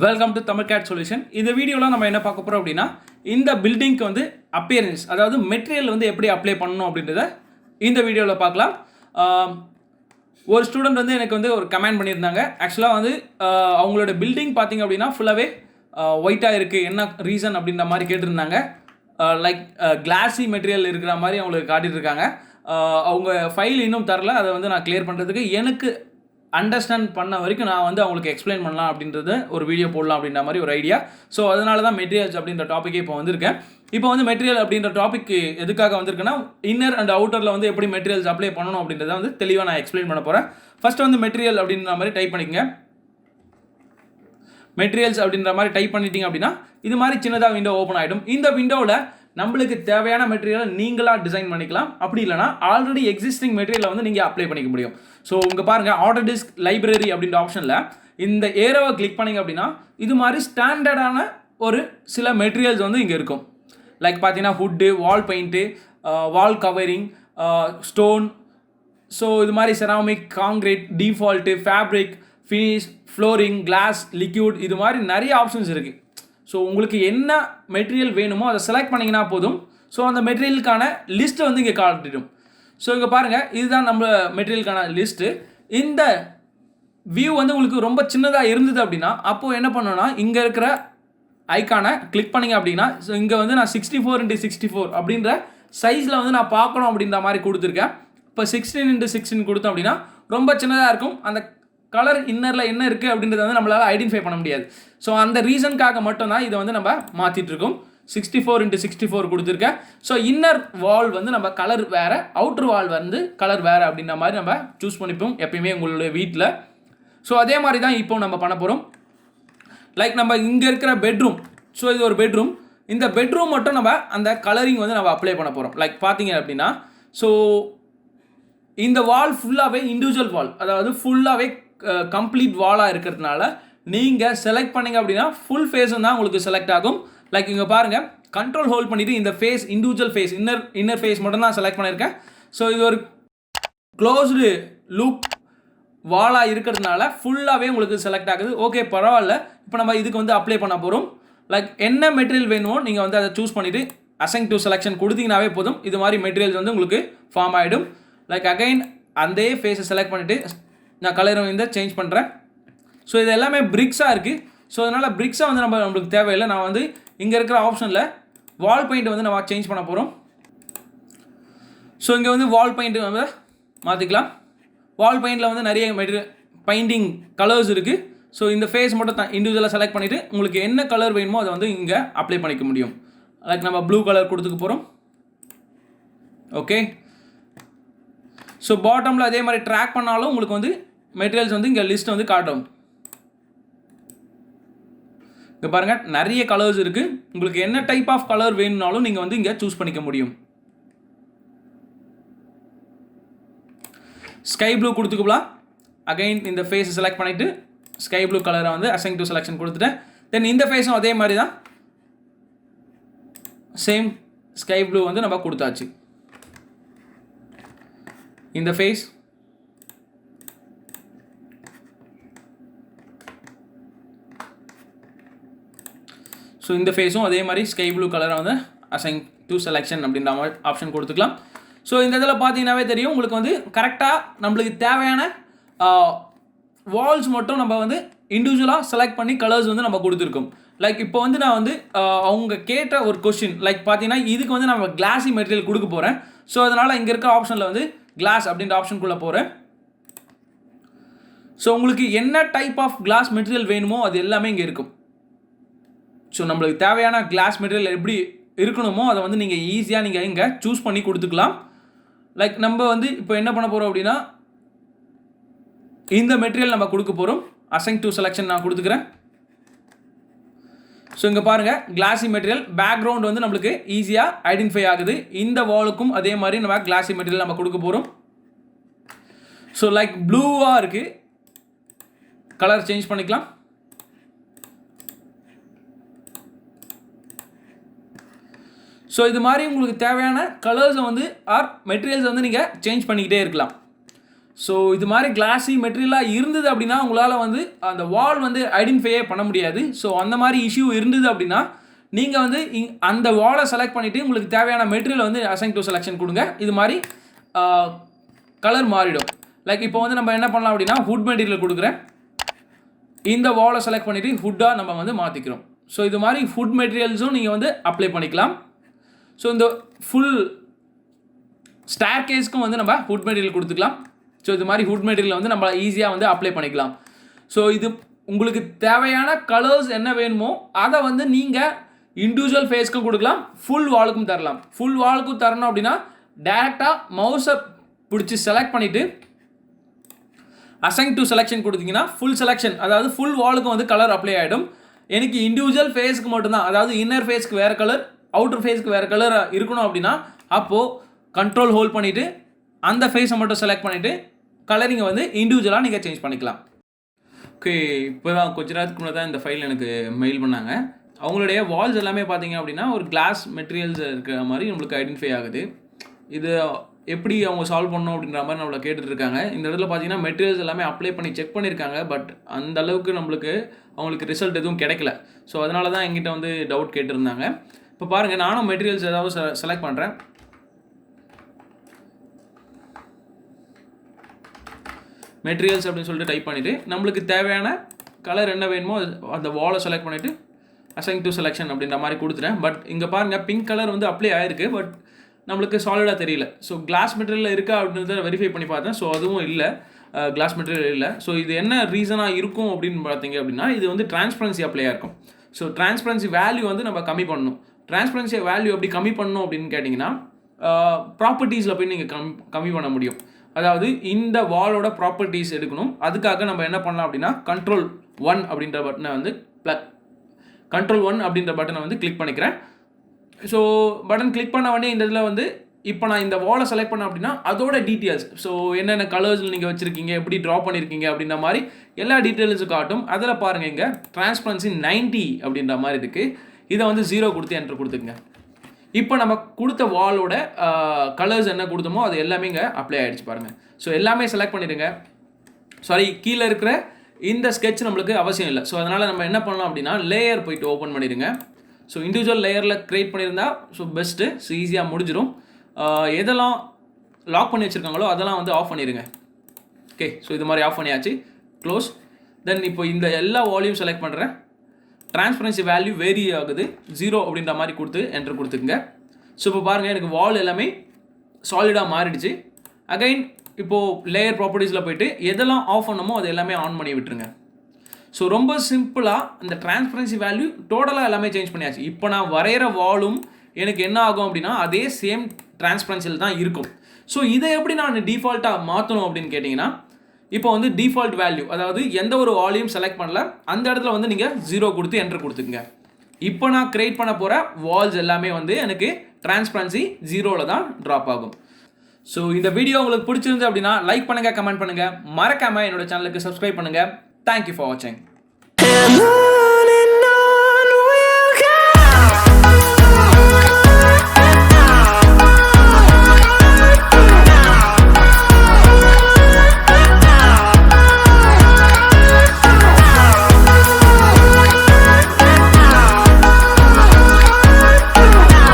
Welcome to Tamil gate solution. இந்த வீடியோவில் நம்ம என்ன பார்க்க போகிறோம் அப்படின்னா, இந்த பில்டிங்க்கு வந்து அப்பியரன்ஸ், அதாவது மெட்டீரியல் வந்து எப்படி அப்ளை பண்ணணும் அப்படின்றத இந்த வீடியோவில் பார்க்கலாம். ஒரு ஸ்டூடெண்ட் வந்து எனக்கு வந்து ஒரு கமெண்ட் பண்ணியிருந்தாங்க. ஆக்சுவலாக வந்து அவங்களோட பில்டிங் பார்த்திங்க அப்படின்னா ஃபுல்லாகவே ஒயிட்டாக இருக்குது, என்ன ரீசன் அப்படின்ற மாதிரி கேட்டிருந்தாங்க. லைக் கிளாஸி மெட்டீரியல் இருக்கிற மாதிரி அவங்களுக்கு காட்டிகிட்ருக்காங்க. அவங்க ஃபைல் இன்னும் தரல, அதை வந்து நான் கிளியர் பண்ணுறதுக்கு எனக்கு அண்டர்ஸ்டாண்ட் பண்ண வரைக்கும் நான் வந்து அவங்களுக்கு எக்ஸ்பிளைன் பண்ணலாம் அப்படின்றத ஒரு வீடியோ போடலாம் அப்படின்ற மாதிரி ஒரு ஐடியா. ஸோ அதனால தான் மெட்டீரியல்ஸ் அப்படின்ற டாப்பிக்கே இப்போ வந்திருக்கேன். இப்போ வந்து மெட்டீரியல் அப்படின்ற டாபிக் எதுக்காக வந்திருக்குன்னா, இன்னர் அண்ட் அவுட்டரில் வந்து எப்படி மெட்டீரியல்ஸ் அப்ளை பண்ணணும் அப்படின்றத வந்து தெளிவாக நான் எக்ஸ்பிளைன் பண்ண போகிறேன். ஃபர்ஸ்ட் வந்து மெட்டீரியல் அப்படின்ற மாதிரி டைப் பண்ணிக்கங்க. மெட்டீரியல்ஸ் அப்படின்ற மாதிரி டைப் பண்ணிட்டீங்க அப்படின்னா இது மாதிரி சின்னதாக விண்டோ ஓப்பன் ஆகிடும். இந்த விண்டோவில் நம்மளுக்கு தேவையான மெட்டீரியலை நீங்களாக டிசைன் பண்ணிக்கலாம். அப்படி இல்லைனா ஆல்ரெடி எக்ஸிஸ்டிங் மெட்டீரியலை வந்து நீங்கள் அப்ளை பண்ணிக்க முடியும். ஸோ இங்கே பாருங்கள், ஆட்டோடிஸ்க் லைப்ரரி அப்படின்ற ஆப்ஷனில் இந்த ஏரோவை கிளிக் பண்ணிங்க அப்படின்னா இது மாதிரி ஸ்டாண்டர்டான ஒரு சில மெட்டீரியல்ஸ் வந்து இங்கே இருக்கும். லைக் பார்த்தீங்கன்னா wood, wall paint, wall covering, stone, so இது மாதிரி ceramic, concrete, default, fabric, finish, flooring, glass, liquid, இது மாதிரி நிறைய ஆப்ஷன்ஸ் இருக்குது. ஸோ உங்களுக்கு என்ன மெட்டீரியல் வேணுமோ அதை செலக்ட் பண்ணிங்கன்னா போதும். ஸோ அந்த மெட்டீரியலுக்கான லிஸ்ட்டு வந்து இங்கே காட்டிடும். ஸோ இங்கே பாருங்கள், இதுதான் நம்ம மெட்டீரியலுக்கான லிஸ்ட்டு. இந்த வியூ வந்து உங்களுக்கு ரொம்ப சின்னதாக இருந்தது அப்படின்னா அப்போது என்ன பண்ணணும்னா, இங்கே இருக்கிற ஐக்கானை கிளிக் பண்ணிங்க அப்படின்னா, ஸோ இங்கே வந்து நான் 64x64 அப்படின்ற சைஸில் வந்து நான் பார்க்கணும் அப்படின்ற மாதிரி கொடுத்துருக்கேன். இப்போ 16x16 கொடுத்தோம் அப்படின்னா ரொம்ப சின்னதாக இருக்கும். அந்த கலர் இன்னரில் என்ன இருக்குது அப்படின்றத வந்து நம்மளால் ஐடென்டிஃபை பண்ண முடியாது. ஸோ அந்த ரீசனுக்காக மட்டும்தான் இதை வந்து நம்ம மாற்றிட்டுருக்கோம். 64x64 கொடுத்துருக்கேன். ஸோ இன்னர் வால் வந்து நம்ம கலர் வேறு, அவுட்ரு வால் வந்து கலர் வேறு அப்படின்ற மாதிரி நம்ம சூஸ் பண்ணிப்போம் எப்பயுமே உங்களுடைய வீட்டில். ஸோ அதே மாதிரி தான் இப்போ நம்ம பண்ண போகிறோம். லைக் நம்ம இங்கே இருக்கிற பெட்ரூம், ஸோ இது ஒரு பெட்ரூம். இந்த பெட்ரூம் மட்டும் நம்ம அந்த கலரிங் வந்து நம்ம அப்ளை பண்ண போகிறோம். லைக் பார்த்தீங்க அப்படின்னா, ஸோ இந்த வால் ஃபுல்லாகவே இண்டிவிஜுவல் வால், அதாவது ஃபுல்லாகவே கம்ப்ளீட் வாலாக இருக்கிறதுனால நீங்கள் செலக்ட் பண்ணிங்க அப்படின்னா ஃபுல் ஃபேஸும் தான் உங்களுக்கு செலக்ட் ஆகும். லைக் இங்கே பாருங்கள், கண்ட்ரோல் ஹோல்ட் பண்ணிவிட்டு இந்த face, individual face, inner face மட்டும் தான் செலக்ட் பண்ணியிருக்கேன். ஸோ இது ஒரு க்ளோஸ்டு லூப் வாலாக இருக்கிறதுனால ஃபுல்லாகவே உங்களுக்கு செலக்ட் ஆகுது. ஓகே, பரவாயில்ல. இப்போ நம்ம இதுக்கு வந்து அப்ளை பண்ண போகிறோம். லைக் என்ன மெட்டீரியல் வேணுமோ நீங்கள் வந்து அதை சூஸ் பண்ணிவிட்டு அசைன் டு செலெக்ஷன் கொடுத்தீங்கன்னாவே போதும். இது மாதிரி மெட்டீரியல்ஸ் வந்து உங்களுக்கு ஃபார்ம் ஆகிடும். லைக் அகைன் அதே ஃபேஸை செலக்ட் பண்ணிவிட்டு நான் கலரும் இந்த சேஞ்ச் பண்ணுறேன். ஸோ இது எல்லாமே பிரிக்ஸாக இருக்குது. ஸோ அதனால் பிரிக்ஸாக வந்து நம்மளுக்கு தேவையில்லை. நான் வந்து இங்கே இருக்கிற ஆப்ஷனில் வால் பெயிண்ட் வந்து நம்ம சேஞ்ச் பண்ண போகிறோம். ஸோ இங்கே வந்து வால் பெயிண்ட் நம்ம மாற்றிக்கலாம். வால் பெயிண்டில் வந்து நிறைய மெட்டீரியல் பெயிண்டிங் கலர்ஸ் இருக்குது. ஸோ இந்த ஃபேஸ் மட்டும் தான் இண்டிவிஜுவலாக செலக்ட் பண்ணிவிட்டு உங்களுக்கு என்ன கலர் வேணுமோ அதை வந்து இங்கே அப்ளை பண்ணிக்க முடியும். லைக் நம்ம ப்ளூ கலர் கொடுத்துக்க போகிறோம். ஓகே, ஸோ பாட்டமில் அதே மாதிரி ட்ராக் பண்ணாலும் உங்களுக்கு வந்து மெட்டீரியல்ஸ் வந்து இங்கே லிஸ்ட் வந்து காட்டும். இங்கே பாருங்கள், நிறைய கலர்ஸ் இருக்குது. உங்களுக்கு என்ன டைப் ஆஃப் கலர் வேணும்னாலும் நீங்கள் வந்து இங்கே சூஸ் பண்ணிக்க முடியும். ஸ்கை ப்ளூ கொடுத்துக்கலாம். அகைன் இந்த ஃபேஸை செலக்ட் பண்ணிவிட்டு ஸ்கை ப்ளூ கலரை வந்து அசைன் டு செலெக்ஷன் கொடுத்துட்டேன். தென் இந்த ஃபேஸும் அதே மாதிரி தான், சேம் ஸ்கை ப்ளூ வந்து நம்ம கொடுத்தாச்சு. இந்த ஃபேஸ், ஸோ இந்த ஃபேஸும் அதே மாதிரி ஸ்கை ப்ளூ கலரை வந்து அசைன் டு செலெக்ஷன் அப்படின்ற மாதிரி ஆப்ஷன் கொடுத்துக்கலாம். ஸோ இந்த இதில் பார்த்தீங்கன்னாவே தெரியும் உங்களுக்கு வந்து கரெக்டாக நம்மளுக்கு தேவையான வால்ஸ் மட்டும் நம்ம வந்து இண்டிவிஜுவலாக செலக்ட் பண்ணி கலர்ஸ் வந்து நம்ம கொடுத்துருக்கோம். லைக் இப்போ வந்து நான் வந்து அவங்க கேட்ட ஒரு கொஸ்டின், லைக் பார்த்தீங்கன்னா இதுக்கு வந்து நம்ம கிளாஸி மெட்டீரியல் கொடுக்க போகிறேன். ஸோ அதனால் இங்கே இருக்க ஆப்ஷனில் வந்து கிளாஸ் அப்படின்ற ஆப்ஷனுக்குள்ளே போகிறேன். ஸோ உங்களுக்கு என்ன டைப் ஆஃப் கிளாஸ் மெட்டீரியல் வேணுமோ அது எல்லாமே இங்கே இருக்கும். ஸோ நம்மளுக்கு தேவையான கிளாஸ் மெட்டீரியல் எப்படி இருக்கணுமோ அதை வந்து நீங்கள் ஈஸியாக நீங்கள் இங்கே சூஸ் பண்ணி கொடுத்துக்கலாம். லைக் நம்ம வந்து இப்போ என்ன பண்ண போகிறோம் அப்படின்னா, இந்த மெட்டீரியல் நம்ம கொடுக்க போகிறோம். அசைன் டு செலெக்ஷன் நான் கொடுத்துக்கிறேன். ஸோ இங்கே பாருங்கள், கிளாஸி மெட்டீரியல் பேக்ரவுண்ட் வந்து நம்மளுக்கு ஈஸியாக ஐடென்டிஃபை ஆகுது. இந்த வாலுக்கும் அதே மாதிரி நம்ம கிளாஸி மெட்டீரியல் நம்ம கொடுக்க போகிறோம். ஸோ லைக் ப்ளூவாக இருக்குது, கலர் சேஞ்ச் பண்ணிக்கலாம். ஸோ இது மாதிரி உங்களுக்கு தேவையான கலர்ஸை வந்து ஆர் மெட்டீரியல்ஸை வந்து நீங்கள் சேஞ்ச் பண்ணிக்கிட்டே இருக்கலாம். ஸோ இது மாதிரி கிளாஸி மெட்டீரியலாக இருந்தது அப்படின்னா உங்களால் வந்து அந்த வால் வந்து ஐடென்டிஃபையே பண்ண முடியாது. ஸோ அந்த மாதிரி இஷ்யூ இருந்தது அப்படின்னா நீங்கள் வந்து அந்த வாலை செலக்ட் பண்ணிவிட்டு உங்களுக்கு தேவையான மெட்டீரியல் வந்து அசைன் டு செலெக்ஷன் கொடுங்க. இது மாதிரி கலர் மாறிடும். லைக் இப்போ வந்து நம்ம என்ன பண்ணலாம் அப்படின்னா ஹுட் மெட்டீரியல் கொடுக்குறேன், இந்த வாலை செலக்ட் பண்ணிவிட்டு ஹுட்டாக நம்ம வந்து மாற்றிக்கிறோம். ஸோ இது மாதிரி ஃபுட் மெட்டீரியல்ஸும் நீங்கள் வந்து அப்ளை பண்ணிக்கலாம். ஸோ இந்த ஃபுல் ஸ்டேர் கேஸ்க்கும் வந்து நம்ம ஹுட் மெட்டீரியல் கொடுத்துக்கலாம். ஸோ இது மாதிரி ஹுட் மெட்டீரியல் வந்து நம்ம ஈஸியாக வந்து அப்ளை பண்ணிக்கலாம். ஸோ இது உங்களுக்கு தேவையான கலர்ஸ் என்ன வேணுமோ அதை வந்து நீங்கள் இண்டிவிஜுவல் ஃபேஸ்க்கும் கொடுக்கலாம், ஃபுல் வாலுக்கும் தரலாம். ஃபுல் வாலுக்கும் தரணும் அப்படின்னா டேரெக்டாக மவுஸை பிடிச்சி செலக்ட் பண்ணிவிட்டு அசைன் டு செலெக்ஷன் கொடுத்தீங்கன்னா ஃபுல் செலெக்ஷன், அதாவது ஃபுல் வாலுக்கும் வந்து கலர் அப்ளை ஆகிடும். எனக்கு இண்டிவிஜுவல் ஃபேஸ்க்கு மட்டும்தான், அதாவது இன்னர் ஃபேஸ்க்கு வேறு கலர், அவுட்டர் ஃபேஸ்க்கு வேறு கலர் இருக்கணும் அப்படின்னா அப்போது கண்ட்ரோல் ஹோல்ட் பண்ணிவிட்டு அந்த ஃபேஸை மட்டும் செலக்ட் பண்ணிவிட்டு கலரிங்கை வந்து இண்டிவிஜுவலாக நீங்கள் சேஞ்ச் பண்ணிக்கலாம். ஓகே, இப்போ தான் கொஞ்ச நேரத்துக்கு முன்னாடி தான் இந்த ஃபைல் எனக்கு மெயில் பண்ணாங்க. அவங்களுடைய வால்ஸ் எல்லாமே பார்த்தீங்க அப்படின்னா ஒரு கிளாஸ் மெட்டீரியல்ஸ் இருக்கிற மாதிரி நம்மளுக்கு ஐடென்டிஃபை ஆகுது. இது எப்படி அவங்க சால்வ் பண்ணணும் அப்படின்ற மாதிரி நம்மளை கேட்டுட்ருக்காங்க. இந்த இடத்துல பார்த்தீங்கன்னா மெட்டீரியல்ஸ் எல்லாமே அப்ளை பண்ணி செக் பண்ணியிருக்காங்க, பட் அந்த அளவுக்கு அவங்களுக்கு ரிசல்ட் எதுவும் கிடைக்கல. ஸோ அதனால தான் எங்கிட்ட வந்து டவுட் கேட்டிருந்தாங்க. இப்போ பாருங்கள், நானும் மெட்டீரியல்ஸ் ஏதாவது செலக்ட் பண்ணுறேன். மெட்டீரியல்ஸ் அப்படின்னு சொல்லிட்டு டைப் பண்ணிவிட்டு நம்மளுக்கு தேவையான கலர் என்ன வேணுமோ அந்த வாலை செலக்ட் பண்ணிவிட்டு அசைன் டு செலெக்ஷன் அப்படின்ற மாதிரி கொடுத்துட்டேன். பட் இங்கே பாருங்கள், பிங்க் கலர் வந்து அப்ளை ஆகிருக்கு, பட் நம்மளுக்கு சாலிடாக தெரியல. ஸோ கிளாஸ் மெட்டீரியல் இருக்கா அப்படின்றத வெரிஃபை பண்ணி பார்த்தேன். ஸோ அதுவும் இல்லை, கிளாஸ் மெட்டீரியல் இல்லை. ஸோ இது என்ன ரீசனாக இருக்கும் அப்படின்னு பார்த்தீங்க அப்படின்னா இது வந்து டிரான்ஸ்பரன்சி அப்ளை இருக்கும். ஸோ டிரான்ஸ்பரன்சி வேல்யூ வந்து நம்ம கம்மி பண்ணணும். டிரான்ஸ்பரன்சி வேல்யூ எப்படி கம்மி பண்ணணும் அப்படின்னு கேட்டிங்கன்னா ப்ராப்பர்ட்டிஸில் போய் நீங்கள் கம்மி பண்ண முடியும். அதாவது இந்த வாலோட ப்ராப்பர்ட்டிஸ் எடுக்கணும். அதுக்காக நம்ம என்ன பண்ணலாம் அப்படின்னா கண்ட்ரோல் 1 அப்படின்ற பட்டனை வந்து கிளிக் பண்ணிக்கிறேன். ஸோ பட்டன் கிளிக் பண்ண உடனே இந்த இதில் வந்து இப்போ நான் இந்த வாலை செலக்ட் பண்ணேன் அப்படின்னா அதோட டீட்டெயில்ஸ், ஸோ என்னென்ன கலர்ஸில் நீங்கள் வச்சுருக்கீங்க, எப்படி ட்ரா பண்ணியிருக்கீங்க அப்படின்ற மாதிரி எல்லா டீட்டெயில்ஸும் காட்டும். அதில் பாருங்கள், இங்கே டிரான்ஸ்பரன்சி 90 அப்படின்ற மாதிரி இருக்குது. இதை வந்து 0 கொடுத்து என்ட்ரு கொடுத்துக்குங்க. இப்போ நம்ம கொடுத்த வாலோட கலர்ஸ் என்ன கொடுத்தோமோ அது எல்லாமே இங்கே அப்ளை ஆகிடுச்சு பாருங்கள். ஸோ எல்லாமே செலக்ட் பண்ணிடுங்க. சாரி, கீழே இருக்கிற இந்த ஸ்கெட்ச் நம்மளுக்கு அவசியம் இல்லை. ஸோ அதனால் நம்ம என்ன பண்ணலாம் அப்படின்னா லேயர் போய்ட்டு ஓப்பன் பண்ணிடுங்க. ஸோ இண்டிவிஜுவல் லேயரில் க்ரியேட் பண்ணியிருந்தா ஸோ பெஸ்ட்டு, ஸோ ஈஸியாக முடிஞ்சிடும். எதெல்லாம் லாக் பண்ணி வச்சுருக்காங்களோ அதெல்லாம் வந்து ஆஃப் பண்ணிடுங்க. ஓகே, ஸோ இது மாதிரி ஆஃப் பண்ணியாச்சு. க்ளோஸ். தென் இப்போ இந்த எல்லா வால்யூம் செலக்ட் பண்ணுறேன். டிரான்ஸ்பரன்சி வேல்யூ வேரி ஆகுது, 0 அப்படின்ற மாதிரி கொடுத்து என்ட்ரு கொடுத்துக்குங்க. ஸோ இப்போ பாருங்கள், எனக்கு வால் எல்லாமே சாலிடாக மாறிடுச்சு. அகைன் இப்போது லேயர் ப்ராப்பர்ட்டிஸில் போய்ட்டு எதெல்லாம் ஆஃப் பண்ணமோ அது எல்லாமே ஆன் பண்ணி விட்டுருங்க. ஸோ ரொம்ப சிம்பிளாக இந்த டிரான்ஸ்பரன்சி வேல்யூ டோட்டலாக எல்லாமே சேஞ்ச் பண்ணியாச்சு. இப்போ நான் வரைகிற வாலும் எனக்கு என்ன ஆகும் அப்படின்னா அதே சேம் டிரான்ஸ்பரன்சியில் தான் இருக்கும். ஸோ இதை எப்படி நான் டிஃபால்ட்டாக மாற்றணும் அப்படின்னு கேட்டிங்கன்னா இப்போ வந்து டிஃபால்ட் வேல்யூ, அதாவது எந்த ஒரு வால்யூம் செலக்ட் பண்ணல, அந்த இடத்துல வந்து நீங்கள் 0 கொடுத்து என்ட்ரு கொடுத்துக்குங்க. இப்போ நான் கிரியேட் பண்ண போகிற வால்ஸ் எல்லாமே வந்து எனக்கு டிரான்ஸ்பரன்சி 0ல் தான் ட்ராப் ஆகும். ஸோ இந்த வீடியோ உங்களுக்கு பிடிச்சிருந்து அப்படின்னா லைக் பண்ணுங்கள், கமெண்ட் பண்ணுங்கள், மறக்காமல் என்னோட சேனலுக்கு சப்ஸ்கிரைப் பண்ணுங்கள். Thank you for watching.